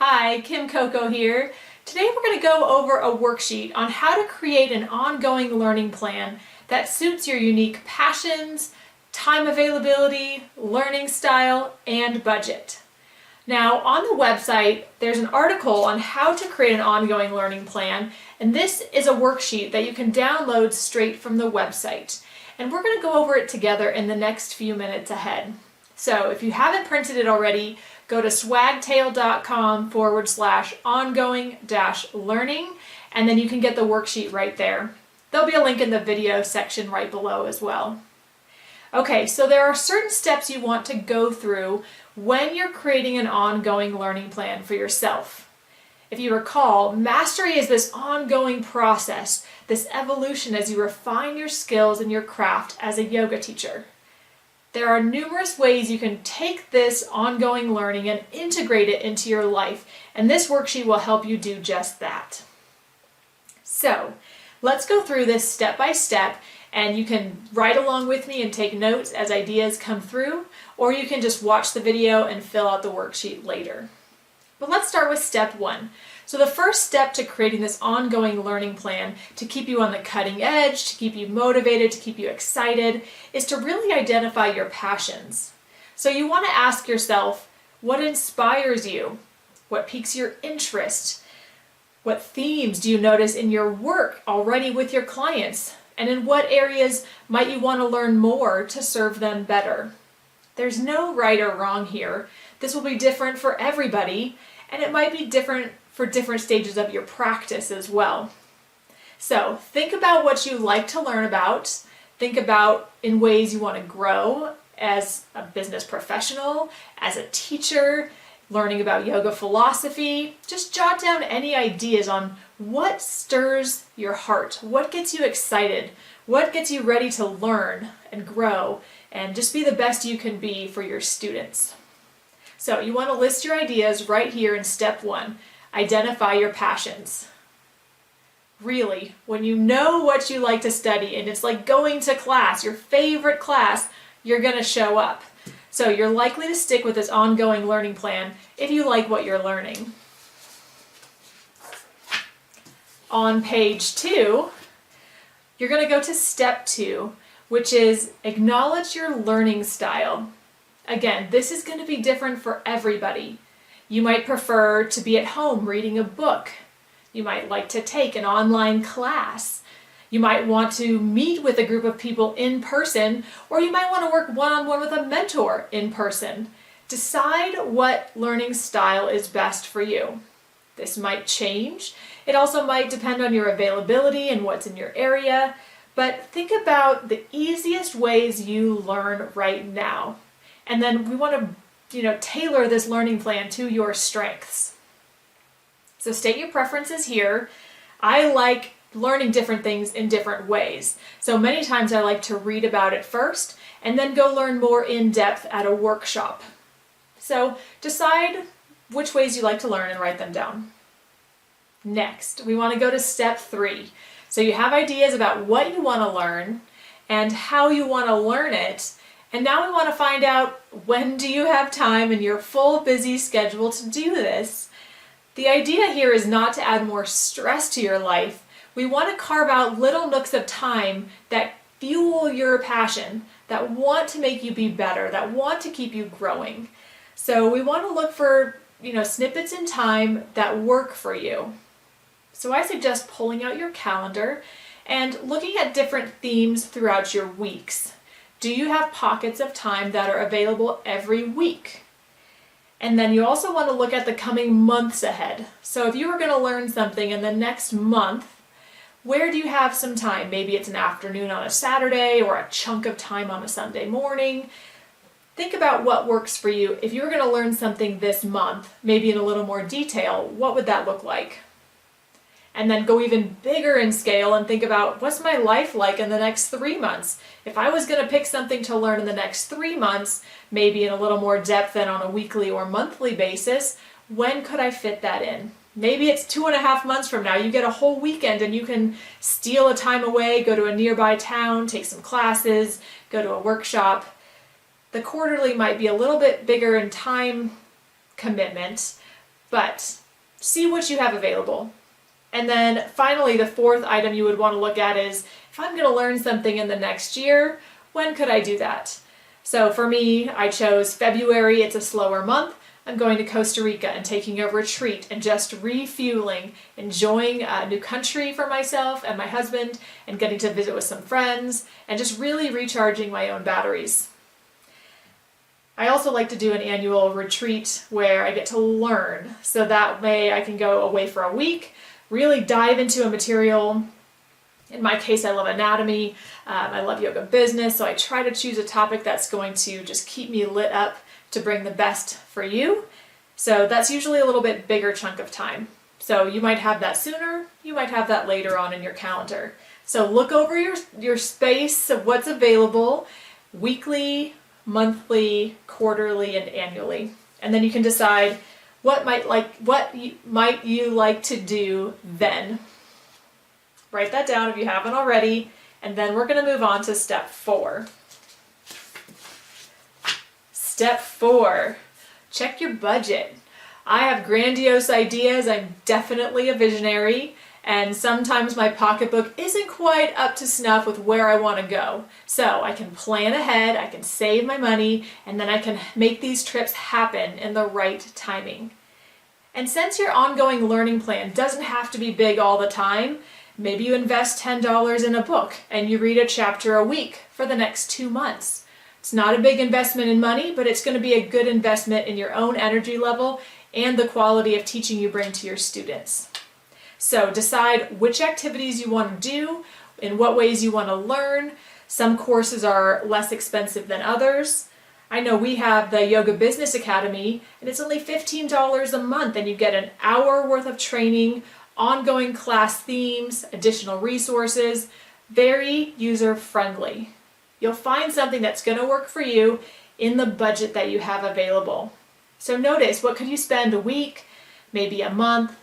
Hi, Kim Coco here. Today we're going to go over a worksheet on how to create an ongoing learning plan that suits your unique passions, time availability, learning style, and budget. Now, on the website, there's an article on how to create an ongoing learning plan, and this is a worksheet that you can download straight from the website. And we're going to go over it together in the next few minutes ahead. So if you haven't printed it already, go to swagtail.com/ongoing-learning, and then you can get the worksheet right there. There'll be a link in the video section right below as well. Okay, so there are certain steps you want to go through when you're creating an ongoing learning plan for yourself. If you recall, mastery is this ongoing process, this evolution as you refine your skills and your craft as a yoga teacher. There are numerous ways you can take this ongoing learning and integrate it into your life, and this worksheet will help you do just that. So, let's go through this step by step, and you can write along with me and take notes as ideas come through, or you can just watch the video and fill out the worksheet later. But let's start with step one. So the first step to creating this ongoing learning plan to keep you on the cutting edge, to keep you motivated, to keep you excited, is to really identify your passions. So you want to ask yourself, what inspires you? What piques your interest? What themes do you notice in your work already with your clients? And in what areas might you want to learn more to serve them better? There's no right or wrong here. This will be different for everybody, and it might be different for different stages of your practice as well. So think about what you like to learn about. Think about in ways you want to grow as a business professional, as a teacher, learning about yoga philosophy. Just jot down any ideas on what stirs your heart, what gets you excited, what gets you ready to learn and grow, and just be the best you can be for your students. So you want to list your ideas right here in step one. Identify your passions. Really, when you know what you like to study and it's like going to class, your favorite class, you're going to show up. So you're likely to stick with this ongoing learning plan if you like what you're learning. On page 2, you're going to go to step 2, which is acknowledge your learning style. Again, this is going to be different for everybody. You might prefer to be at home reading a book. You might like to take an online class. You might want to meet with a group of people in person, or you might want to work one-on-one with a mentor in person. Decide what learning style is best for you. This might change. It also might depend on your availability and what's in your area, but think about the easiest ways you learn right now. And then we want to tailor this learning plan to your strengths. So state your preferences here. I like learning different things in different ways. So many times I like to read about it first and then go learn more in depth at a workshop. So decide which ways you like to learn and write them down. Next, we want to go to step 3. So you have ideas about what you want to learn and how you want to learn it. And now we want to find out, when do you have time in your full busy schedule to do this? The idea here is not to add more stress to your life. We want to carve out little nooks of time that fuel your passion, that want to make you be better, that want to keep you growing. So we want to look for, snippets in time that work for you. So I suggest pulling out your calendar and looking at different themes throughout your weeks. Do you have pockets of time that are available every week? And then you also want to look at the coming months ahead. So if you were going to learn something in the next month, where do you have some time? Maybe it's an afternoon on a Saturday or a chunk of time on a Sunday morning. Think about what works for you. If you were going to learn something this month, maybe in a little more detail, what would that look like? And then go even bigger in scale and think about, what's my life like in the next 3 months? If I was going to pick something to learn in the next 3 months, maybe in a little more depth than on a weekly or monthly basis, when could I fit that in? Maybe it's 2.5 months from now. You get a whole weekend and you can steal a time away, go to a nearby town, take some classes, go to a workshop. The quarterly might be a little bit bigger in time commitment, but see what you have available. And then finally, the fourth item you would want to look at is, if I'm going to learn something in the next year, when could I do that? So for me, I chose February. It's a slower month. I'm going to Costa Rica and taking a retreat and just refueling, enjoying a new country for myself and my husband, and getting to visit with some friends and just really recharging my own batteries. I also like to do an annual retreat where I get to learn, so that way I can go away for a week, really dive into a material. In my case, I love anatomy, I love yoga business, so I try to choose a topic that's going to just keep me lit up to bring the best for you. So that's usually a little bit bigger chunk of time. So you might have that sooner, you might have that later on in your calendar. So look over your space of what's available weekly, monthly, quarterly, and annually. And then you can decide what might you like to do then. Write that down if you haven't already, and then we're going to move on to step 4. Step 4, check your budget. I have grandiose ideas. I'm definitely a visionary, and sometimes my pocketbook isn't quite up to snuff with where I want to go. So I can plan ahead, I can save my money, and then I can make these trips happen in the right timing. And since your ongoing learning plan doesn't have to be big all the time, maybe you invest $10 in a book and you read a chapter a week for the next 2 months. It's not a big investment in money, but it's going to be a good investment in your own energy level and the quality of teaching you bring to your students. So decide which activities you want to do, in what ways you want to learn. Some courses are less expensive than others. I know we have the Yoga Business Academy, and it's only $15 a month, and you get an hour worth of training, ongoing class themes, additional resources, very user-friendly. You'll find something that's going to work for you in the budget that you have available. So notice, what could you spend a week, maybe a month,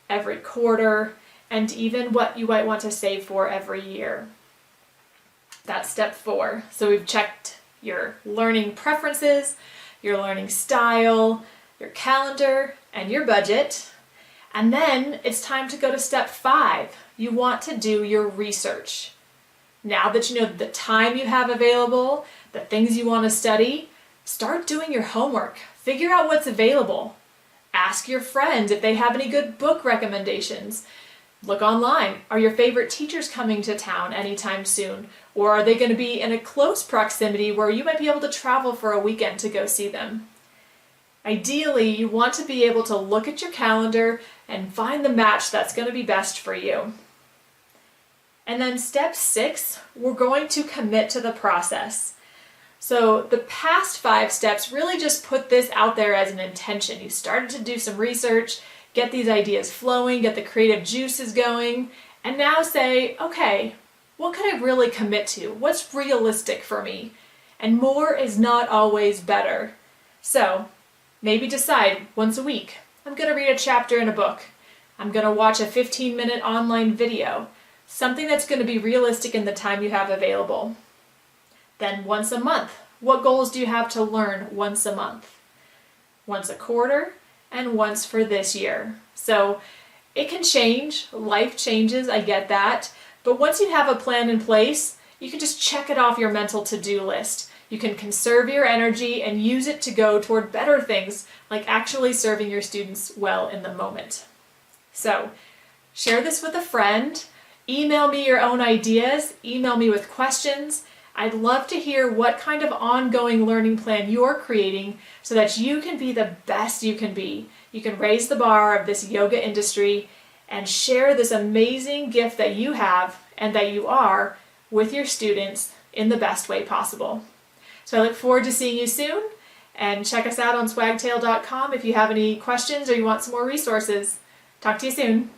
every quarter, and even what you might want to save for every year. That's step 4. So we've checked your learning preferences, your learning style, your calendar, and your budget. And then it's time to go to step 5. You want to do your research. Now that you know the time you have available, the things you want to study, start doing your homework. Figure out what's available. Ask your friends if they have any good book recommendations. Look online. Are your favorite teachers coming to town anytime soon? Or are they going to be in a close proximity where you might be able to travel for a weekend to go see them? Ideally, you want to be able to look at your calendar and find the match that's going to be best for you. And then step 6, we're going to commit to the process. So the past 5 steps really just put this out there as an intention. You started to do some research, get these ideas flowing, get the creative juices going, and now say, okay, what could I really commit to? What's realistic for me? And more is not always better. So maybe decide once a week, I'm going to read a chapter in a book. I'm going to watch a 15-minute online video. Something that's going to be realistic in the time you have available. Then once a month, what goals do you have to learn once a month? Once a quarter, and once for this year. So it can change, life changes, I get that. But once you have a plan in place, you can just check it off your mental to-do list. You can conserve your energy and use it to go toward better things, like actually serving your students well in the moment. So share this with a friend. Email me your own ideas, email me with questions. I'd love to hear what kind of ongoing learning plan you're creating so that you can be the best you can be. You can raise the bar of this yoga industry and share this amazing gift that you have and that you are with your students in the best way possible. So I look forward to seeing you soon, and check us out on swagtail.com if you have any questions or you want some more resources. Talk to you soon.